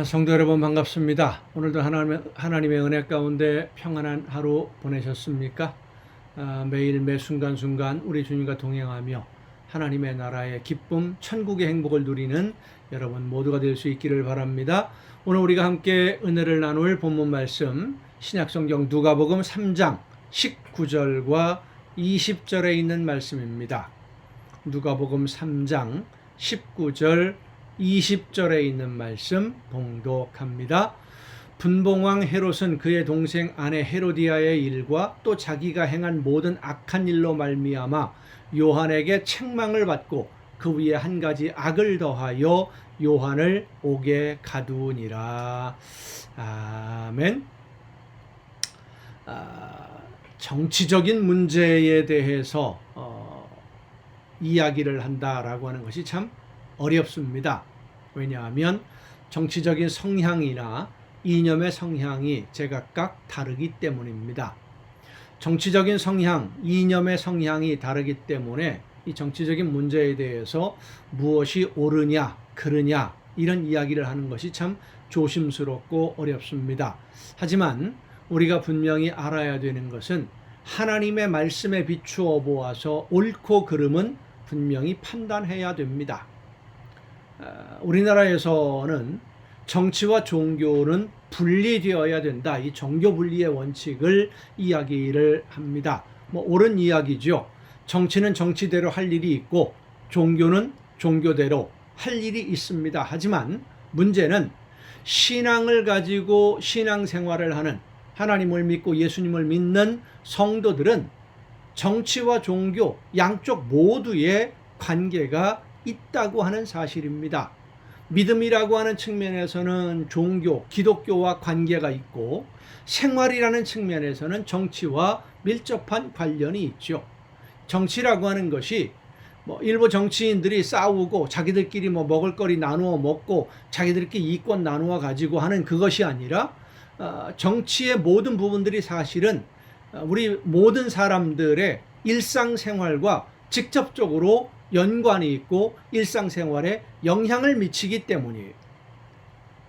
성도 여러분 반갑습니다. 오늘도 하나님의 은혜 가운데 평안한 하루 보내셨습니까? 매일 매 순간순간 우리 주님과 동행하며 하나님의 나라의 기쁨, 천국의 행복을 누리는 여러분 모두가 될 수 있기를 바랍니다. 오늘 우리가 함께 은혜를 나눌 본문 말씀 신약성경 누가복음 3장 19절과 20절에 있는 말씀입니다. 누가복음 3장 19절 20절에 있는 말씀 봉독합니다. 분봉왕 헤롯은 그의 동생 아내 헤로디아의 일과 또 자기가 행한 모든 악한 일로 말미암아 요한에게 책망을 받고 그 위에 한 가지 악을 더하여 요한을 옥에 가두니라. 아멘. 정치적인 문제에 대해서 이야기를 한다라고 하는 것이 참 어렵습니다. 왜냐하면 정치적인 성향이나 이념의 성향이 제각각 다르기 때문입니다. 정치적인 성향, 이념의 성향이 다르기 때문에 이 정치적인 문제에 대해서 무엇이 옳으냐, 그르냐 이런 이야기를 하는 것이 참 조심스럽고 어렵습니다. 하지만 우리가 분명히 알아야 되는 것은 하나님의 말씀에 비추어 보아서 옳고 그름은 분명히 판단해야 됩니다. 우리나라에서는 정치와 종교는 분리되어야 된다. 이 종교 분리의 원칙을 이야기를 합니다. 옳은 이야기죠. 정치는 정치대로 할 일이 있고 종교는 종교대로 할 일이 있습니다. 하지만 문제는 신앙을 가지고 신앙생활을 하는 하나님을 믿고 예수님을 믿는 성도들은 정치와 종교 양쪽 모두의 관계가 있다고 하는 사실입니다. 믿음이라고 하는 측면에서는 종교, 기독교와 관계가 있고 생활이라는 측면에서는 정치와 밀접한 관련이 있죠. 정치라고 하는 것이 일부 정치인들이 싸우고 자기들끼리 먹을거리 나누어 먹고 자기들끼리 이권 나누어 가지고 하는 그것이 아니라 정치의 모든 부분들이 사실은 우리 모든 사람들의 일상생활과 직접적으로 연관이 있고 일상생활에 영향을 미치기 때문이에요.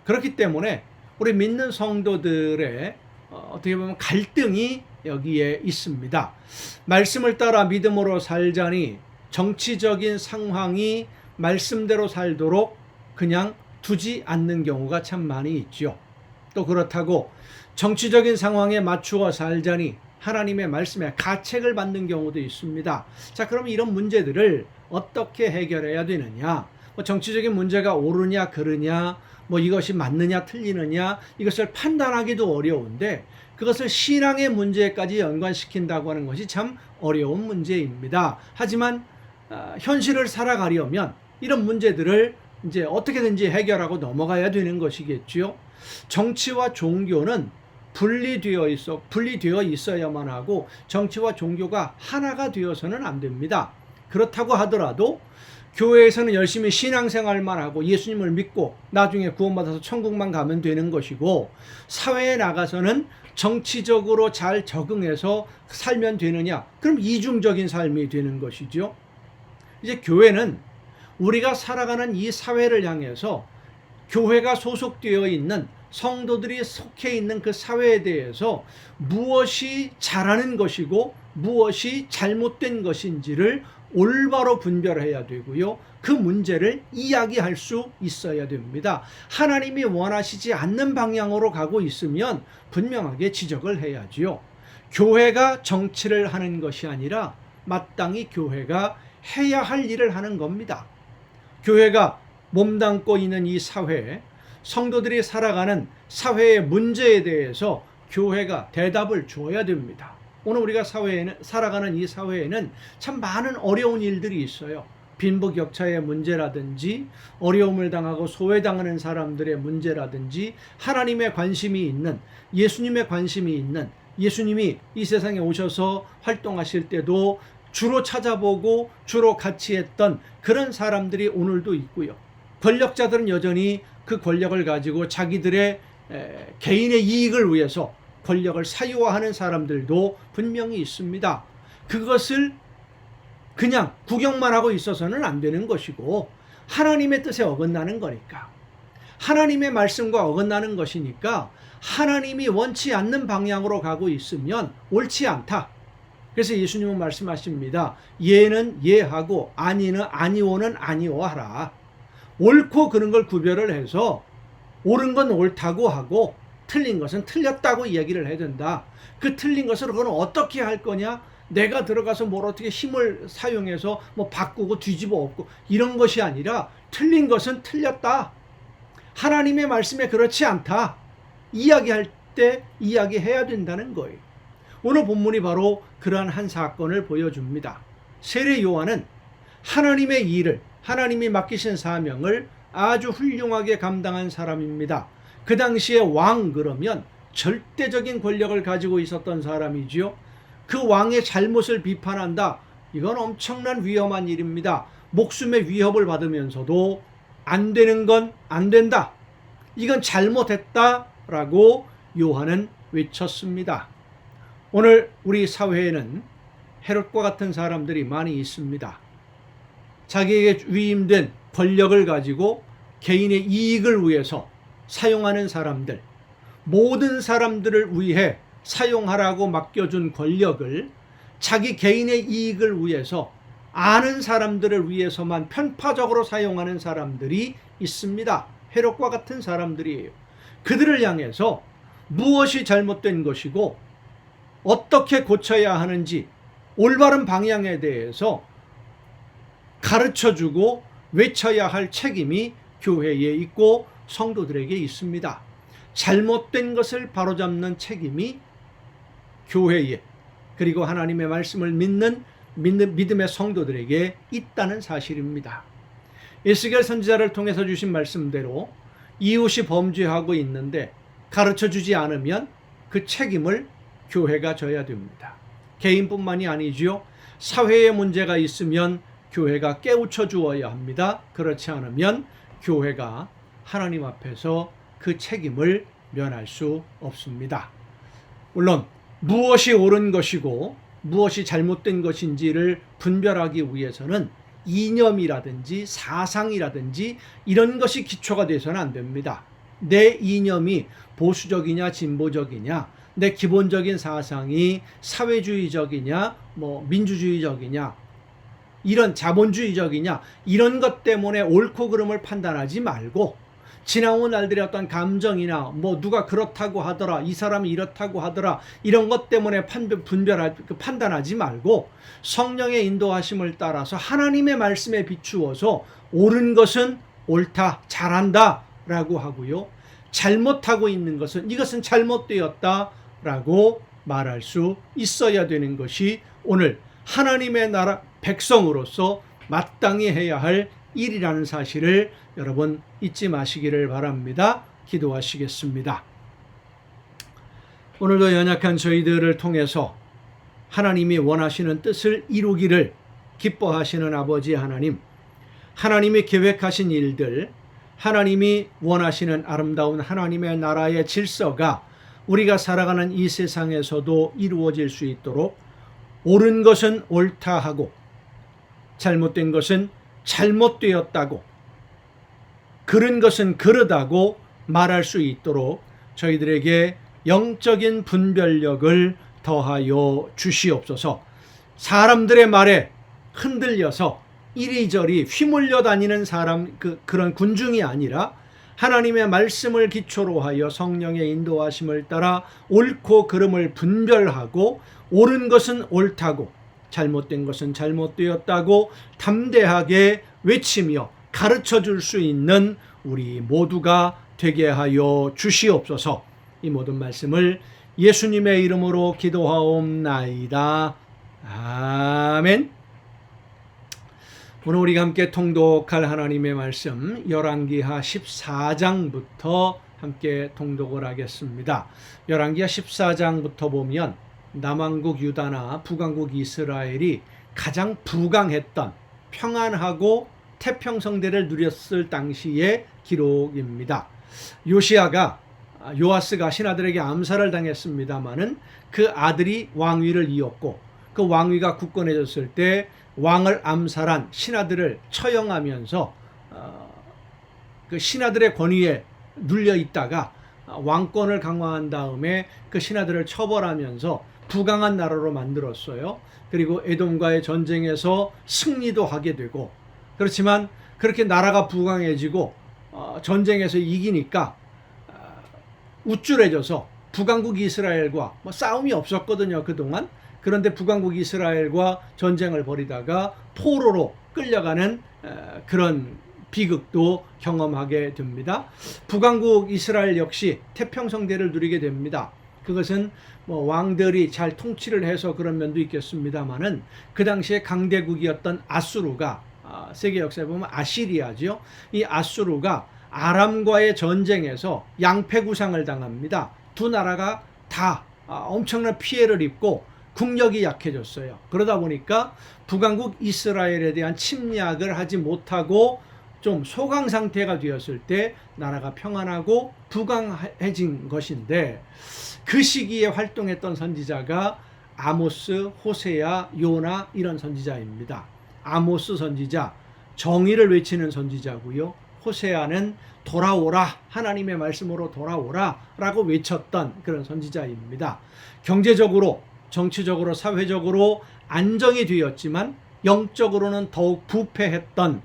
그렇기 때문에 우리 믿는 성도들의 어떻게 보면 갈등이 여기에 있습니다. 말씀을 따라 믿음으로 살자니 정치적인 상황이 말씀대로 살도록 그냥 두지 않는 경우가 참 많이 있죠. 또 그렇다고 정치적인 상황에 맞추어 살자니 하나님의 말씀에 가책을 받는 경우도 있습니다. 자, 그럼 이런 문제들을 어떻게 해결해야 되느냐? 정치적인 문제가 옳으냐 그르냐, 이것이 맞느냐 틀리느냐 이것을 판단하기도 어려운데 그것을 신앙의 문제까지 연관시킨다고 하는 것이 참 어려운 문제입니다. 하지만 현실을 살아가려면 이런 문제들을 이제 어떻게든지 해결하고 넘어가야 되는 것이겠죠. 정치와 종교는 분리되어 있어야만 하고 정치와 종교가 하나가 되어서는 안 됩니다. 그렇다고 하더라도 교회에서는 열심히 신앙생활만 하고 예수님을 믿고 나중에 구원받아서 천국만 가면 되는 것이고 사회에 나가서는 정치적으로 잘 적응해서 살면 되느냐? 그럼 이중적인 삶이 되는 것이죠. 이제 교회는 우리가 살아가는 이 사회를 향해서 교회가 소속되어 있는 성도들이 속해 있는 그 사회에 대해서 무엇이 잘하는 것이고 무엇이 잘못된 것인지를 올바로 분별해야 되고요. 그 문제를 이야기할 수 있어야 됩니다. 하나님이 원하시지 않는 방향으로 가고 있으면 분명하게 지적을 해야지요. 교회가 정치를 하는 것이 아니라 마땅히 교회가 해야 할 일을 하는 겁니다. 교회가 몸담고 있는 이 사회에 성도들이 살아가는 사회의 문제에 대해서 교회가 대답을 주어야 됩니다. 오늘 우리가 살아가는 이 사회에는 참 많은 어려운 일들이 있어요. 빈부격차의 문제라든지 어려움을 당하고 소외당하는 사람들의 문제라든지 하나님의 관심이 있는 예수님의 관심이 있는 예수님이 이 세상에 오셔서 활동하실 때도 주로 찾아보고 주로 같이 했던 그런 사람들이 오늘도 있고요. 권력자들은 여전히 그 권력을 가지고 자기들의 개인의 이익을 위해서 권력을 사유화하는 사람들도 분명히 있습니다. 그것을 그냥 구경만 하고 있어서는 안 되는 것이고 하나님의 뜻에 어긋나는 거니까 하나님의 말씀과 어긋나는 것이니까 하나님이 원치 않는 방향으로 가고 있으면 옳지 않다. 그래서 예수님은 말씀하십니다. 예는 예하고 아니오는 아니오 하라. 옳고 그른 걸 구별을 해서 옳은 건 옳다고 하고 틀린 것은 틀렸다고 이야기를 해야 된다. 그 틀린 것을 그건 어떻게 할 거냐? 내가 들어가서 뭘 어떻게 힘을 사용해서 뭐 바꾸고 뒤집어 엎고 이런 것이 아니라 틀린 것은 틀렸다. 하나님의 말씀에 그렇지 않다. 이야기할 때 이야기해야 된다는 거예요. 오늘 본문이 바로 그러한 한 사건을 보여줍니다. 세례 요한은 하나님의 일을, 하나님이 맡기신 사명을 아주 훌륭하게 감당한 사람입니다. 그 당시에 왕 그러면 절대적인 권력을 가지고 있었던 사람이지요. 그 왕의 잘못을 비판한다. 이건 엄청난 위험한 일입니다. 목숨의 위협을 받으면서도 안 되는 건 안 된다. 이건 잘못했다라고 요한은 외쳤습니다. 오늘 우리 사회에는 헤롯과 같은 사람들이 많이 있습니다. 자기에게 위임된 권력을 가지고 개인의 이익을 위해서 사용하는 사람들, 모든 사람들을 위해 사용하라고 맡겨준 권력을 자기 개인의 이익을 위해서 아는 사람들을 위해서만 편파적으로 사용하는 사람들이 있습니다. 헤롯과 같은 사람들이에요. 그들을 향해서 무엇이 잘못된 것이고 어떻게 고쳐야 하는지 올바른 방향에 대해서 가르쳐주고 외쳐야 할 책임이 교회에 있고 성도들에게 있습니다. 잘못된 것을 바로잡는 책임이 교회에 그리고 하나님의 말씀을 믿는 믿음의 성도들에게 있다는 사실입니다. 에스겔 선지자를 통해서 주신 말씀대로 이웃이 범죄하고 있는데 가르쳐주지 않으면 그 책임을 교회가 져야 됩니다. 개인뿐만이 아니지요. 사회에 문제가 있으면 교회가 깨우쳐 주어야 합니다. 그렇지 않으면 교회가 하나님 앞에서 그 책임을 면할 수 없습니다. 물론 무엇이 옳은 것이고 무엇이 잘못된 것인지를 분별하기 위해서는 이념이라든지 사상이라든지 이런 것이 기초가 돼서는 안 됩니다. 내 이념이 보수적이냐 진보적이냐, 내 기본적인 사상이 사회주의적이냐 민주주의적이냐, 이런 자본주의적이냐, 이런 것 때문에 옳고 그름을 판단하지 말고 지나온 날들의 어떤 감정이나 누가 그렇다고 하더라, 이 사람이 이렇다고 하더라, 이런 것 때문에 판단하지 말고 성령의 인도하심을 따라서 하나님의 말씀에 비추어서 옳은 것은 옳다, 잘한다 라고 하고요, 잘못하고 있는 것은 이것은 잘못되었다 라고 말할 수 있어야 되는 것이 오늘 하나님의 나라 백성으로서 마땅히 해야 할 일이라는 사실을 여러분 잊지 마시기를 바랍니다. 기도하시겠습니다. 오늘도 연약한 저희들을 통해서 하나님이 원하시는 뜻을 이루기를 기뻐하시는 아버지 하나님, 하나님이 계획하신 일들, 하나님이 원하시는 아름다운 하나님의 나라의 질서가 우리가 살아가는 이 세상에서도 이루어질 수 있도록 옳은 것은 옳다 하고 잘못된 것은 잘못되었다고, 그른 것은 그르다고 말할 수 있도록 저희들에게 영적인 분별력을 더하여 주시옵소서. 사람들의 말에 흔들려서 이리저리 휘몰려 다니는 그런 군중이 아니라 하나님의 말씀을 기초로 하여 성령의 인도하심을 따라 옳고 그름을 분별하고 옳은 것은 옳다고 잘못된 것은 잘못되었다고 담대하게 외치며 가르쳐 줄 수 있는 우리 모두가 되게 하여 주시옵소서. 이 모든 말씀을 예수님의 이름으로 기도하옵나이다. 아멘. 오늘 우리가 함께 통독할 하나님의 말씀 열왕기하 14장부터 함께 통독을 하겠습니다. 열왕기하 14장부터 보면 남왕국 유다나 북왕국 이스라엘이 가장 부강했던 평안하고 태평성대를 누렸을 당시의 기록입니다. 요아스가 신하들에게 암살을 당했습니다마는 그 아들이 왕위를 이었고 그 왕위가 굳건해졌을 때 왕을 암살한 신하들을 처형하면서 그 신하들의 권위에 눌려 있다가 왕권을 강화한 다음에 그 신하들을 처벌하면서 부강한 나라로 만들었어요. 그리고 에돔과의 전쟁에서 승리도 하게 되고, 그렇지만 그렇게 나라가 부강해지고 전쟁에서 이기니까 우쭐해져서 북왕국 이스라엘과 싸움이 없었거든요, 그동안. 그런데 북왕국 이스라엘과 전쟁을 벌이다가 포로로 끌려가는 그런 비극도 경험하게 됩니다. 북왕국 이스라엘 역시 태평성대를 누리게 됩니다. 그것은 왕들이 잘 통치를 해서 그런 면도 있겠습니다만은, 그 당시에 강대국이었던 아수르가, 세계 역사에 보면 아시리아죠. 이 아수르가 아람과의 전쟁에서 양패구상을 당합니다. 두 나라가 다 엄청난 피해를 입고 국력이 약해졌어요. 그러다 보니까 북왕국 이스라엘에 대한 침략을 하지 못하고 좀 소강 상태가 되었을 때 나라가 평안하고 부강해진 것인데, 그 시기에 활동했던 선지자가 아모스, 호세아, 요나 이런 선지자입니다. 아모스 선지자, 정의를 외치는 선지자고요. 호세아는 돌아오라, 하나님의 말씀으로 돌아오라 라고 외쳤던 그런 선지자입니다. 경제적으로, 정치적으로, 사회적으로 안정이 되었지만 영적으로는 더욱 부패했던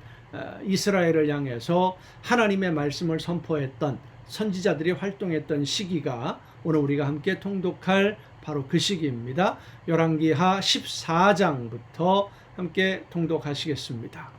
이스라엘을 향해서 하나님의 말씀을 선포했던 선지자들이 활동했던 시기가 오늘 우리가 함께 통독할 바로 그 시기입니다. 열왕기하 14장부터 함께 통독하시겠습니다.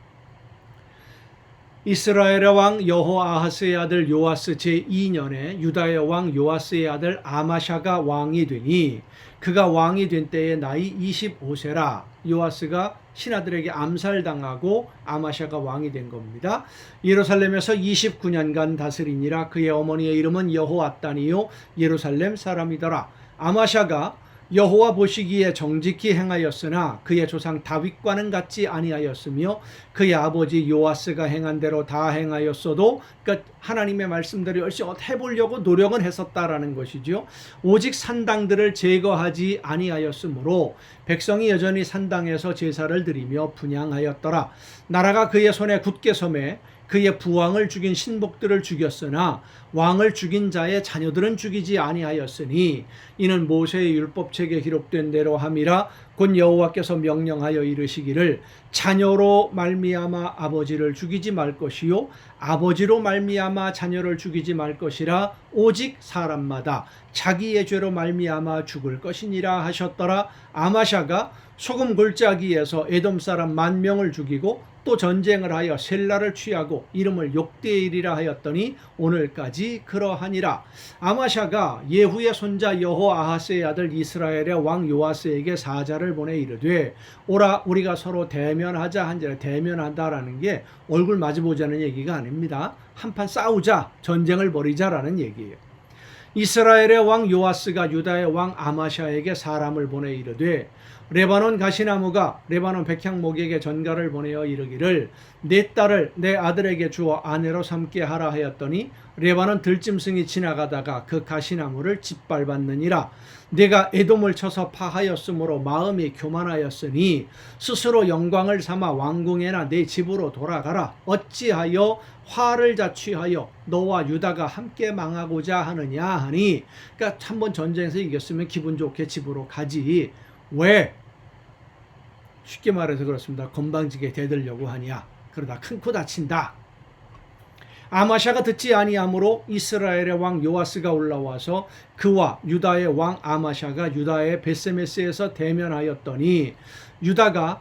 이스라엘의 왕 여호아하스의 아들 요아스 제2년에 유다의 왕 요아스의 아들 아마샤가 왕이 되니, 그가 왕이 된 때에 나이 25세라. 요아스가 신하들에게 암살당하고 아마샤가 왕이 된 겁니다. 예루살렘에서 29년간 다스리니라. 그의 어머니의 이름은 여호앗단이요 예루살렘 사람이더라. 아마샤가 여호와 보시기에 정직히 행하였으나 그의 조상 다윗과는 같지 아니하였으며, 그의 아버지 요아스가 행한 대로 다 행하였어도, 그러니까 하나님의 말씀대로 열심히 해보려고 노력은 했었다라는 것이죠. 오직 산당들을 제거하지 아니하였으므로 백성이 여전히 산당에서 제사를 드리며 분향하였더라. 나라가 그의 손에 굳게 섬에 그의 부왕을 죽인 신복들을 죽였으나 왕을 죽인 자의 자녀들은 죽이지 아니하였으니, 이는 모세의 율법책에 기록된 대로 함이라. 곧 여호와께서 명령하여 이르시기를 자녀로 말미암아 아버지를 죽이지 말 것이요 아버지로 말미암아 자녀를 죽이지 말 것이라. 오직 사람마다 자기의 죄로 말미암아 죽을 것이니라 하셨더라. 아마샤가 소금 골짜기에서 에돔 사람 10,000명을 죽이고 또 전쟁을 하여 셀라를 취하고 이름을 욕대일이라 하였더니 오늘까지 그러하니라. 아마샤가 예후의 손자 여호아하스의 아들 이스라엘의 왕 요아스에게 사자를 보내 이르되, 오라 우리가 서로 대면하자 한지라. 대면한다라는 게 얼굴 마주보자는 얘기가 아닙니다. 한판 싸우자, 전쟁을 벌이자라는 얘기예요. 이스라엘의 왕 요아스가 유다의 왕 아마샤에게 사람을 보내 이르되, 레바논 가시나무가 레바논 백향목에게 전가를 보내어 이르기를 내 딸을 내 아들에게 주어 아내로 삼게 하라 하였더니, 레바논 들짐승이 지나가다가 그 가시나무를 짓밟았느니라. 내가 에돔을 쳐서 파하였으므로 마음이 교만하였으니 스스로 영광을 삼아 왕궁에나 내 집으로 돌아가라. 어찌하여 화를 자취하여 너와 유다가 함께 망하고자 하느냐 하니, 그러니까 한번 전쟁에서 이겼으면 기분 좋게 집으로 가지, 왜 쉽게 말해서 그렇습니다. 건방지게 대들려고 하냐. 그러다 큰 코 다친다. 아마샤가 듣지 아니하므로 이스라엘의 왕 요아스가 올라와서 그와 유다의 왕 아마샤가 유다의 베세메스에서 대면하였더니, 유다가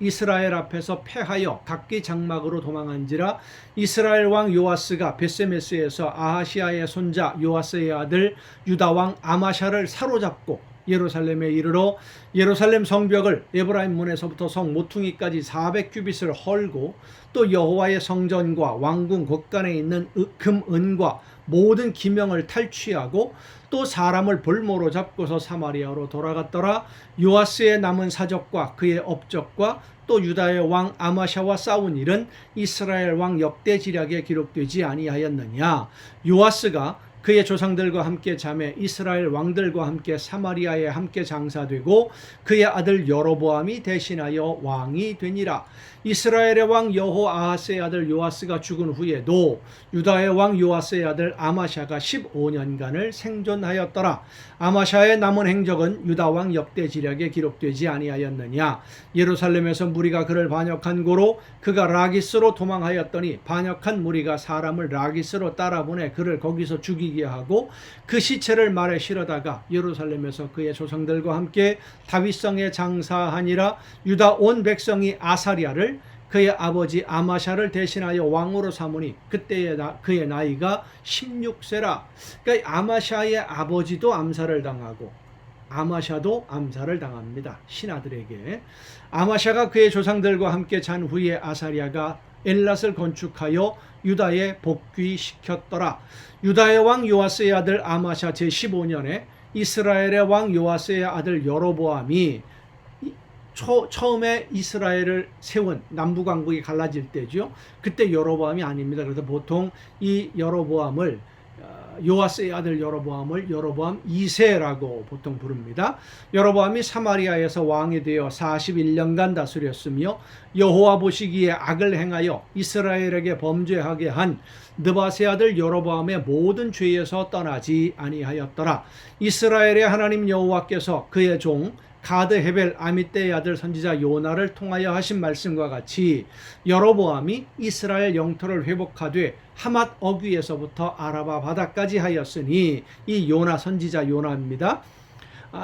이스라엘 앞에서 패하여 각기 장막으로 도망한지라. 이스라엘 왕 요아스가 베세메스에서 아하시아의 손자 요아스의 아들 유다 왕 아마샤를 사로잡고 예루살렘에 이르러 예루살렘 성벽을 에브라임 문에서부터 성 모퉁이까지 400규빗을 헐고, 또 여호와의 성전과 왕궁 곳간에 있는 금 은과 모든 기명을 탈취하고, 또 사람을 볼모로 잡고서 사마리아로 돌아갔더라. 요아스의 남은 사적과 그의 업적과 또 유다의 왕 아마샤와 싸운 일은 이스라엘 왕 역대지략에 기록되지 아니하였느냐. 요아스가 그의 조상들과 함께 자매 이스라엘 왕들과 함께 사마리아에 함께 장사되고 그의 아들 여로보암이 대신하여 왕이 되니라. 이스라엘의 왕 여호아하스의 아들 요아스가 죽은 후에도 유다의 왕 요아스의 아들 아마샤가 15년간을 생존하였더라. 아마샤의 남은 행적은 유다 왕 역대 지략에 기록되지 아니하였느냐. 예루살렘에서 무리가 그를 반역한 고로 그가 라기스로 도망하였더니 반역한 무리가 사람을 라기스로 따라보내 그를 거기서 죽이게 하고 그 시체를 말에 실어다가 예루살렘에서 그의 조상들과 함께 다윗성에 장사하니라. 유다 온 백성이 아사리아를 그의 아버지 아마샤를 대신하여 왕으로 삼으니 그때의 그의 나이가 16세라. 그러니까 아마샤의 아버지도 암살을 당하고 아마샤도 암살을 당합니다. 신하들에게. 아마샤가 그의 조상들과 함께 잔 후에 아사리아가 엘랏을 건축하여 유다에 복귀시켰더라. 유다의 왕 요아스의 아들 아마샤 제15년에 이스라엘의 왕 요아스의 아들 여로보암이 처음에 이스라엘을 세운 남북왕국이 갈라질 때죠. 그때 여로보암이 아닙니다. 그래서 보통 이 여로보암을 요아스의 아들 여로보암을 여로보암 2세라고 보통 부릅니다. 여로보암이 사마리아에서 왕이 되어 41년간 다스렸으며 여호와 보시기에 악을 행하여 이스라엘에게 범죄하게 한 느밧의 아들 여로보암의 모든 죄에서 떠나지 아니하였더라. 이스라엘의 하나님 여호와께서 그의 종 가드 헤벨 아미떼의 아들 선지자 요나를 통하여 하신 말씀과 같이 여로보암이 이스라엘 영토를 회복하되 하맛 어귀에서부터 아라바 바다까지 하였으니 이 요나 선지자 요나입니다.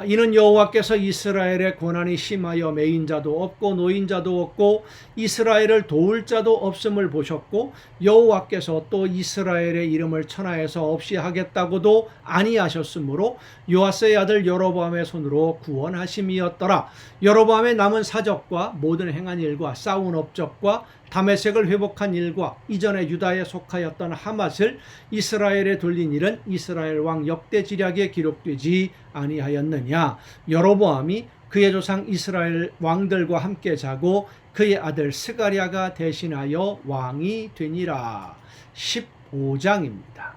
이는 여호와께서 이스라엘의 고난이 심하여 매인 자도 없고 노인 자도 없고 이스라엘을 도울 자도 없음을 보셨고 여호와께서 또 이스라엘의 이름을 천하에서 없이 하겠다고도 아니하셨으므로 요아스의 아들 여로보암의 손으로 구원하심이었더라. 여로보암의 남은 사적과 모든 행한 일과 싸운 업적과 다메섹을 회복한 일과 이전에 유다에 속하였던 하맛을 이스라엘에 돌린 일은 이스라엘 왕 역대 지략에 기록되지 아니하였느냐. 여로보암이 그의 조상 이스라엘 왕들과 함께 자고 그의 아들 스가랴가 대신하여 왕이 되니라. 15장입니다.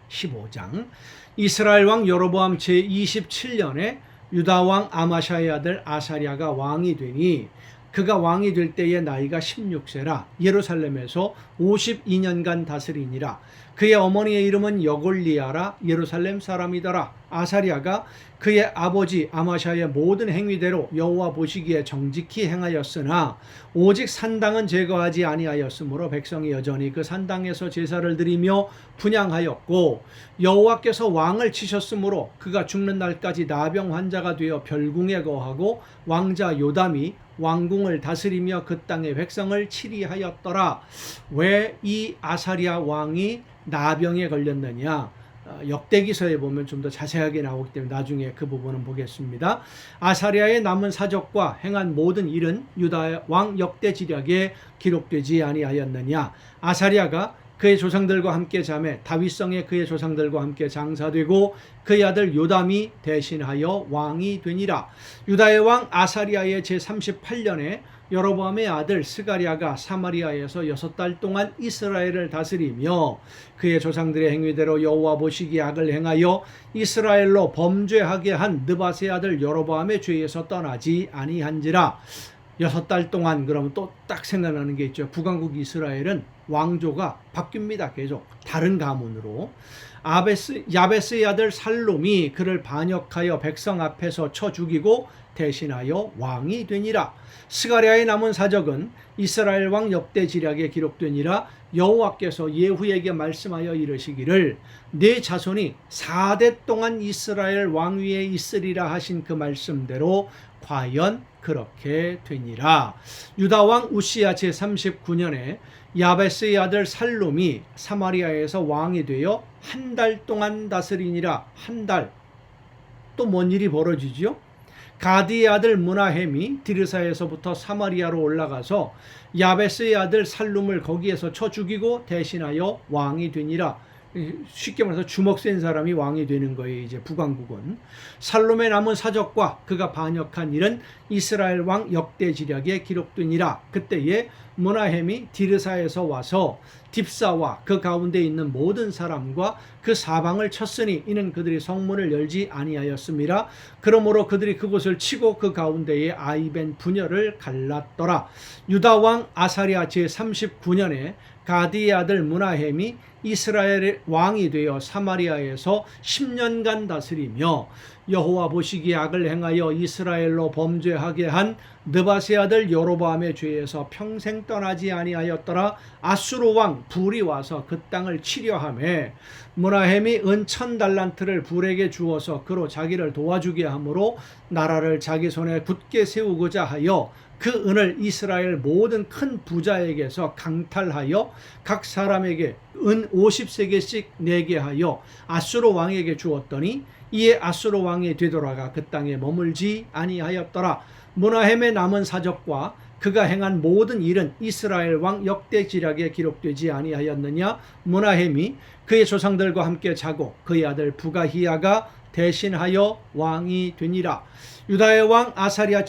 15장. 이스라엘 왕 여로보암 제27년에 유다 왕 아마샤의 아들 아사랴가 왕이 되니 그가 왕이 될 때의 나이가 16세라. 예루살렘에서 52년간 다스리니라. 그의 어머니의 이름은 여골리아라. 예루살렘 사람이더라. 아사랴가 그의 아버지 아마샤의 모든 행위대로 여호와 보시기에 정직히 행하였으나 오직 산당은 제거하지 아니하였으므로 백성이 여전히 그 산당에서 제사를 드리며 분향하였고 여호와께서 왕을 치셨으므로 그가 죽는 날까지 나병 환자가 되어 별궁에 거하고 왕자 요담이 왕궁을 다스리며 그 땅의 백성을 치리하였더라. 왜 이 아사랴 왕이 나병에 걸렸느냐? 역대기서에 보면 좀 더 자세하게 나오기 때문에 나중에 그 부분은 보겠습니다. 아사랴의 남은 사적과 행한 모든 일은 유다 왕 역대 지략에 기록되지 아니하였느냐? 아사랴가 그의 조상들과 함께 자매 다윗성에 그의 조상들과 함께 장사되고 그의 아들 요담이 대신하여 왕이 되니라. 유다의 왕 아사랴의 제38년에 여로보암의 아들 스가랴가 사마리아에서 6달 동안 이스라엘을 다스리며 그의 조상들의 행위대로 여호와 보시기에 악을 행하여 이스라엘로 범죄하게 한 느밧의 아들 여로보암의 죄에서 떠나지 아니한지라. 6달 동안. 그러면 또 딱 생각나는 게 있죠. 북왕국 이스라엘은 왕조가 바뀝니다. 계속 다른 가문으로. 야베스의 아들 살롬이 그를 반역하여 백성 앞에서 쳐 죽이고 대신하여 왕이 되니라. 스가랴의 남은 사적은 이스라엘 왕 역대 지략에 기록되니라. 여호와께서 예후에게 말씀하여 이르시기를 네 자손이 4대 동안 이스라엘 왕 위에 있으리라 하신 그 말씀대로 과연 그렇게 되니라. 유다 왕 우시야 제39년에 야베스의 아들 살롬이 사마리아에서 왕이 되어 한 달 동안 다스리니라. 한 달. 또 뭔 일이 벌어지죠? 가디의 아들 므나헴이 디르사에서부터 사마리아로 올라가서 야베스의 아들 살룸을 거기에서 쳐 죽이고 대신하여 왕이 되니라. 쉽게 말해서 주먹 센 사람이 왕이 되는 거예요. 이제 북왕국은. 살롬의 남은 사적과 그가 반역한 일은 이스라엘 왕 역대 지략에 기록되니라. 그때에 므나헴이 디르사에서 와서 딥사와 그 가운데 있는 모든 사람과 그 사방을 쳤으니 이는 그들이 성문을 열지 아니하였음이라. 그러므로 그들이 그곳을 치고 그 가운데에 아이벤 분열을 갈랐더라. 유다 왕 아사랴 제39년에 가디의 아들 므나헴이 이스라엘의 왕이 되어 사마리아에서 10년간 다스리며 여호와 보시기에 악을 행하여 이스라엘로 범죄하게 한 느바세 아들 여로보암의 죄에서 평생 떠나지 아니하였더라. 아수르 왕 불이 와서 그 땅을 치려하매 므나헴이 은 1000달란트를 불에게 주어서 그로 자기를 도와주게 하므로 나라를 자기 손에 굳게 세우고자 하여 그 은을 이스라엘 모든 큰 부자에게서 강탈하여 각 사람에게 은 50세겔씩 내게 하여 아수르 왕에게 주었더니 이에 아수르 왕이 되돌아가 그 땅에 머물지 아니하였더라. 므나헴의 남은 사적과 그가 행한 모든 일은 이스라엘 왕 역대지략에 기록되지 아니하였느냐. 므나헴이 그의 조상들과 함께 자고 그의 아들 부가히야가 대신하여 왕이 되니라. 유다의 왕 아사랴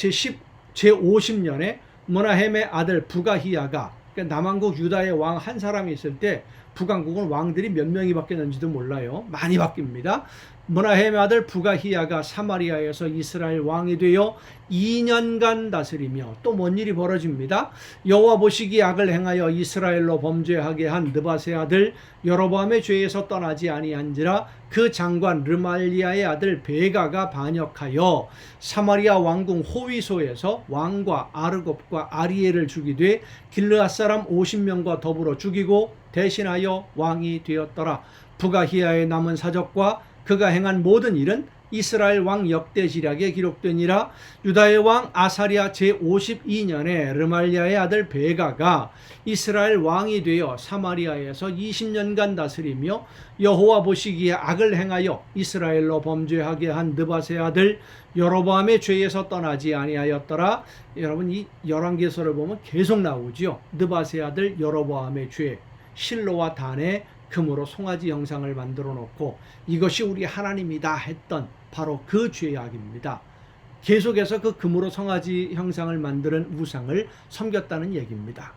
제50년에 므나헴의 아들 부가히야가, 그러니까 남왕국 유다의 왕 한 사람이 있을 때 북왕국은 왕들이 몇 명이 바뀌었는지도 몰라요. 많이 바뀝니다. 므나헴의 아들 부가히야가 사마리아에서 이스라엘 왕이 되어 2년간 다스리며 또 뭔 일이 벌어집니다. 여호와 보시기에 악을 행하여 이스라엘로 범죄하게 한 느바세 아들 여로보암의 죄에서 떠나지 아니한지라. 그 장관 르말리아의 아들 베가가 반역하여 사마리아 왕궁 호위소에서 왕과 아르곱과 아리엘을 죽이되 길르앗 사람 50명과 더불어 죽이고 대신하여 왕이 되었더라. 부가히야의 남은 사적과 그가 행한 모든 일은 이스라엘 왕 역대지략에 기록되니라. 유다의 왕 아사랴 제52년에 르말리아의 아들 베가가 이스라엘 왕이 되어 사마리아에서 20년간 다스리며 여호와 보시기에 악을 행하여 이스라엘로 범죄하게 한 느바세 아들 여로보암의 죄에서 떠나지 아니하였더라. 여러분, 이 열왕기서를 보면 계속 나오죠. 느바세 아들 여로보암의 죄, 실로와 단에 금으로 송아지 형상을 만들어 놓고 이것이 우리 하나님이다 했던 바로 그 죄악입니다. 계속해서 그 금으로 송아지 형상을 만드는 우상을 섬겼다는 얘기입니다.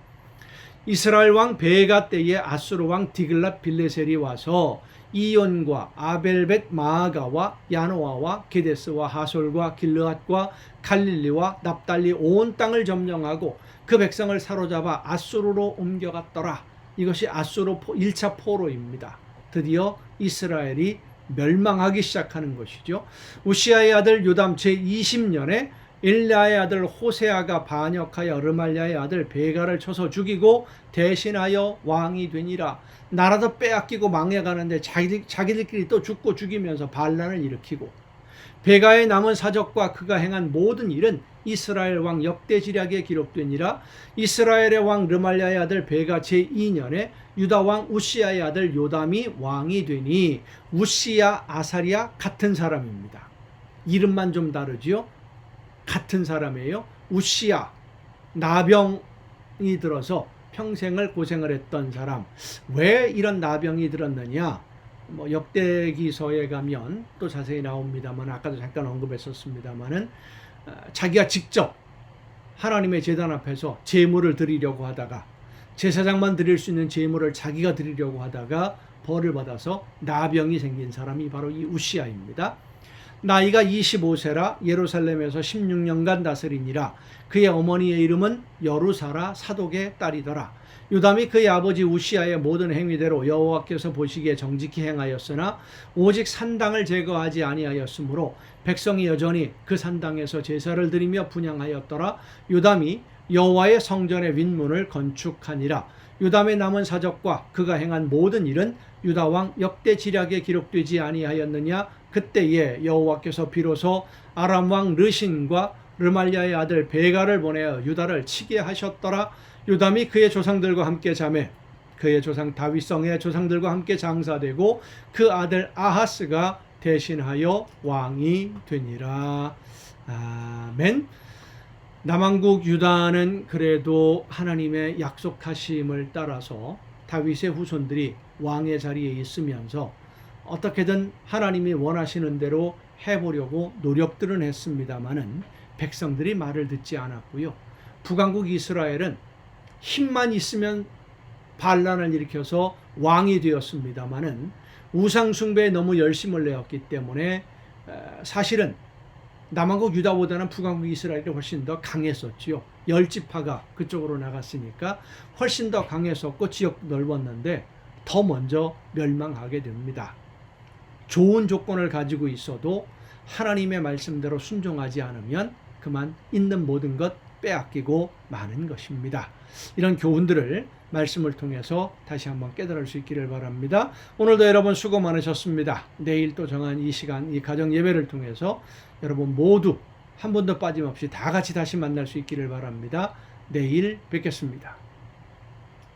이스라엘 왕 베가 때에 아수르 왕 디글랏 빌레셀이 와서 이온과 아벨벳 마아가와 야노아와 게데스와 하솔과 길르앗과 갈릴리와 납달리 온 땅을 점령하고 그 백성을 사로잡아 아수르로 옮겨갔더라. 이것이 아수르 1차 포로입니다. 드디어 이스라엘이 멸망하기 시작하는 것이죠. 우시아의 아들 요담 제20년에 일라의 아들 호세아가 반역하여 르말리아의 아들 베가를 쳐서 죽이고 대신하여 왕이 되니라. 나라도 빼앗기고 망해가는데 자기들끼리 또 죽고 죽이면서 반란을 일으키고, 베가의 남은 사적과 그가 행한 모든 일은 이스라엘 왕 역대지략에 기록되니라. 이스라엘의 왕 르말리아의 아들 베가 제2년에 유다 왕 우시아의 아들 요담이 왕이 되니, 우시아, 아사랴 같은 사람입니다. 이름만 좀 다르지요. 같은 사람이에요. 우시아, 나병이 들어서 평생을 고생을 했던 사람. 왜 이런 나병이 들었느냐? 역대기서에 가면 또 자세히 나옵니다만, 아까도 잠깐 언급했었습니다만은 자기가 직접 하나님의 제단 앞에서 제물을 드리려고 하다가, 제사장만 드릴 수 있는 제물을 자기가 드리려고 하다가 벌을 받아서 나병이 생긴 사람이 바로 이 우시아입니다. 나이가 25세라 예루살렘에서 16년간 다스리니라. 그의 어머니의 이름은 여루사라 사독의 딸이더라. 요담이 그의 아버지 우시아의 모든 행위대로 여호와께서 보시기에 정직히 행하였으나 오직 산당을 제거하지 아니하였으므로 백성이 여전히 그 산당에서 제사를 드리며 분향하였더라. 요담이 여호와의 성전의 윗문을 건축하니라. 요담의 남은 사적과 그가 행한 모든 일은 유다 왕 역대지략에 기록되지 아니하였느냐. 그때에 여호와께서 비로소 아람 왕 르신과 르말리아의 아들 베가를 보내어 유다를 치게 하셨더라. 요담이 그의 조상들과 함께 자매 그의 조상 다윗성의 조상들과 함께 장사되고 그 아들 아하스가 대신하여 왕이 되니라. 아멘. 남왕국 유다는 그래도 하나님의 약속하심을 따라서 다윗의 후손들이 왕의 자리에 있으면서 어떻게든 하나님이 원하시는 대로 해보려고 노력들은 했습니다마는 백성들이 말을 듣지 않았고요. 북왕국 이스라엘은 힘만 있으면 반란을 일으켜서 왕이 되었습니다마는 우상 숭배에 너무 열심을 내었기 때문에 사실은 남왕국 유다보다는 북왕국 이스라엘이 훨씬 더 강했었지요. 10지파가 그쪽으로 나갔으니까 훨씬 더 강했었고 지역 넓었는데 더 먼저 멸망하게 됩니다. 좋은 조건을 가지고 있어도 하나님의 말씀대로 순종하지 않으면 그만 있는 모든 것 빼앗기고 마는 것입니다. 이런 교훈들을 말씀을 통해서 다시 한번 깨달을 수 있기를 바랍니다. 오늘도 여러분 수고 많으셨습니다. 내일 또 정한 이 시간, 이 가정 예배를 통해서 여러분 모두 한 번도 빠짐없이 다 같이 다시 만날 수 있기를 바랍니다. 내일 뵙겠습니다.